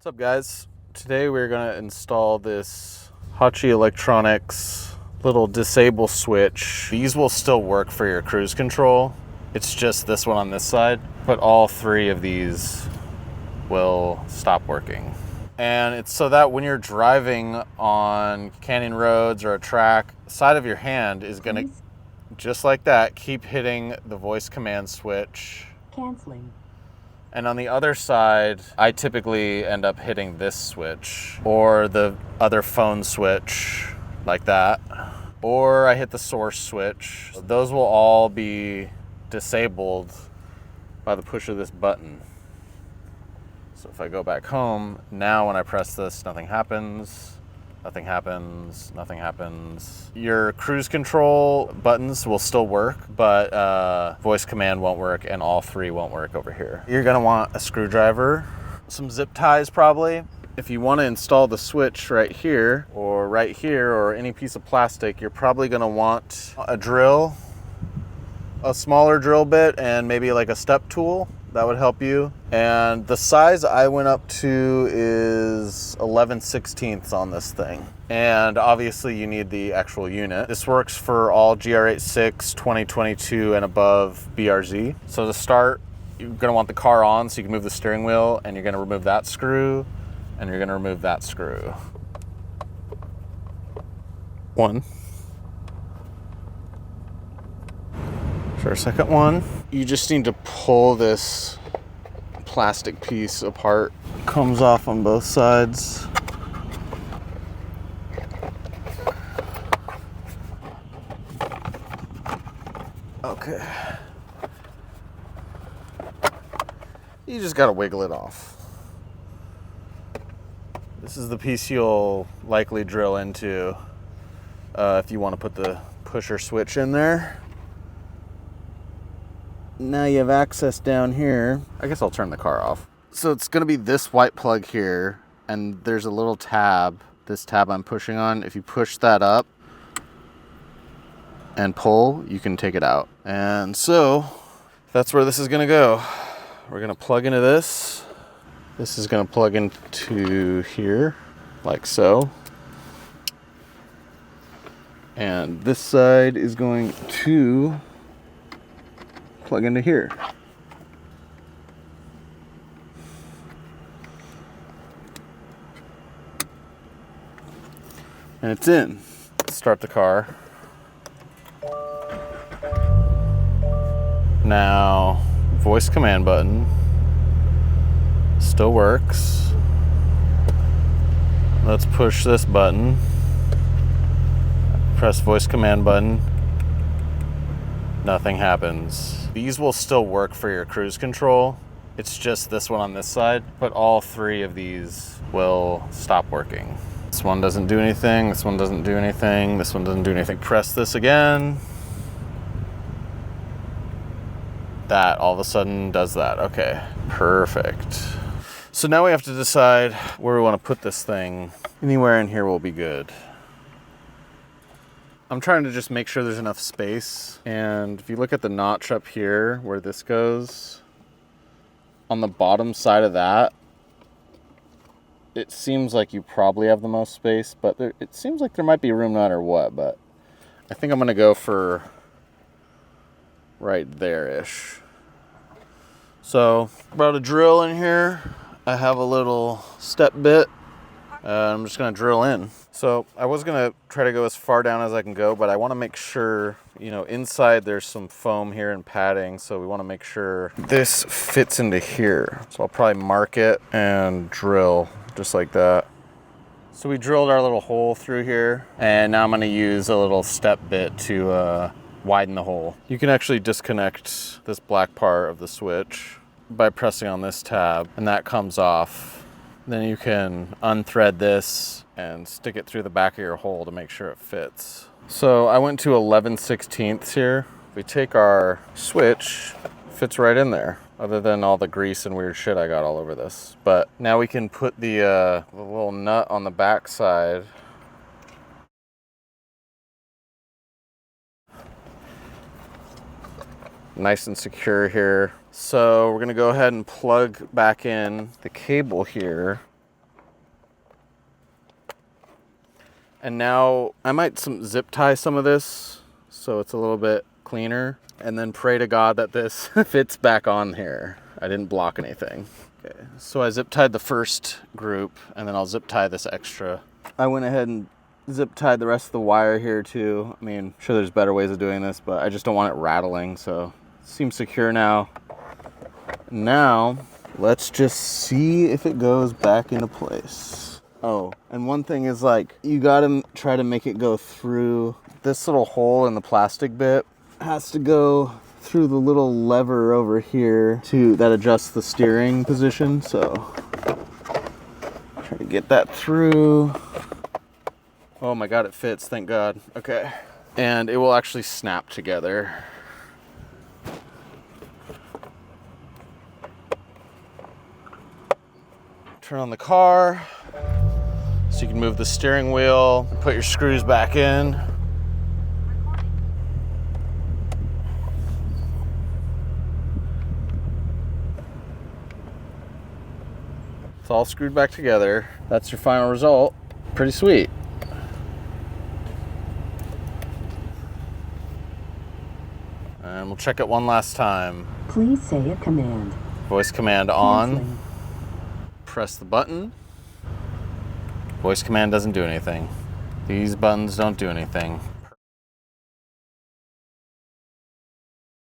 What's up, guys? Today we're going to install this Hachi Electronics little disable switch. These will still work for your cruise control. It's just this one on this side, but all three of these will stop working. And it's so that when you're driving on canyon roads or a track, the side of your hand is going to, just like that, keep hitting the voice command switch. Canceling. And on the other side, I typically end up hitting this switch or the other phone switch like that, or I hit the source switch. Those will all be disabled by the push of this button. So if I go back home, now when I press this, nothing happens. Nothing happens, nothing happens. Your cruise control buttons will still work, but voice command won't work, and all three won't work over here. You're gonna want a screwdriver, some zip ties probably. If you wanna install the switch right here, or any piece of plastic, you're probably gonna want a drill, a smaller drill bit, and maybe like a step tool. That would help you. And the size I went up to is 11/16 on this thing. And obviously you need the actual unit. This works for all GR86, 2022 and above BRZ. So to start, you're gonna want the car on so you can move the steering wheel, and you're gonna remove that screw, and you're gonna remove that screw. One. For a second one, you just need to pull this plastic piece apart. It comes off on both sides. Okay. You just gotta wiggle it off. This is the piece you'll likely drill into if you want to put the pusher switch in there. Now you have access down here. I guess I'll turn the car off. So it's gonna be this white plug here, and there's a little tab, this tab I'm pushing on. If you push that up and pull, you can take it out. And so that's where this is gonna go. We're gonna plug into this. This is gonna plug into here, like so. And this side is going to plug into here. And it's in. Let's start the car. Now, voice command button still works. Let's push this button. Press voice command button. Nothing happens. These will still work for your cruise control. It's just this one on this side, but all three of these will stop working. This one doesn't do anything, this one doesn't do anything, this one doesn't do anything. Press this again. That all of a sudden does that. Okay, perfect. So now we have to decide where we want to put this thing. Anywhere in here will be good. I'm trying to just make sure there's enough space. And if you look at the notch up here where this goes, on the bottom side of that, it seems like you probably have the most space, but it seems like there might be room no matter what, but I think I'm gonna go for right there-ish. So, brought a drill in here. I have a little step bit. I'm just gonna drill in. So I was gonna try to go as far down as I can go, but I wanna make sure, you know, inside there's some foam here and padding, so we wanna make sure this fits into here. So I'll probably mark it and drill just like that. So we drilled our little hole through here, and now I'm gonna use a little step bit to widen the hole. You can actually disconnect this black part of the switch by pressing on this tab, and that comes off. Then you can unthread this and stick it through the back of your hole to make sure it fits. So I went to 11/16 here. If we take our switch, it fits right in there, other than all the grease and weird shit I got all over this. But now we can put the little nut on the back side. Nice and secure here. So we're gonna go ahead and plug back in the cable here And now I might zip tie some of this so it's a little bit cleaner, and then pray to God that this fits back on here. I didn't block anything. Okay, so I zip tied the first group, and then I'll zip tie this extra. I went ahead and zip tied the rest of the wire here too. I mean, I'm sure there's better ways of doing this, but I just don't want it rattling, so it seems secure now. Now, let's just see if it goes back into place. Oh, and one thing is, like, you gotta try to make it go through this little hole in the plastic bit. It has to go through the little lever over here that adjusts the steering position. So try to get that through. Oh my God, it fits, thank God. Okay. And it will actually snap together. Turn on the car so you can move the steering wheel, put your screws back in. It's all screwed back together. That's your final result. Pretty sweet. And we'll check it one last time. Please say a command. Voice command on. Canceling. Press the button. Voice command doesn't do anything. These buttons don't do anything.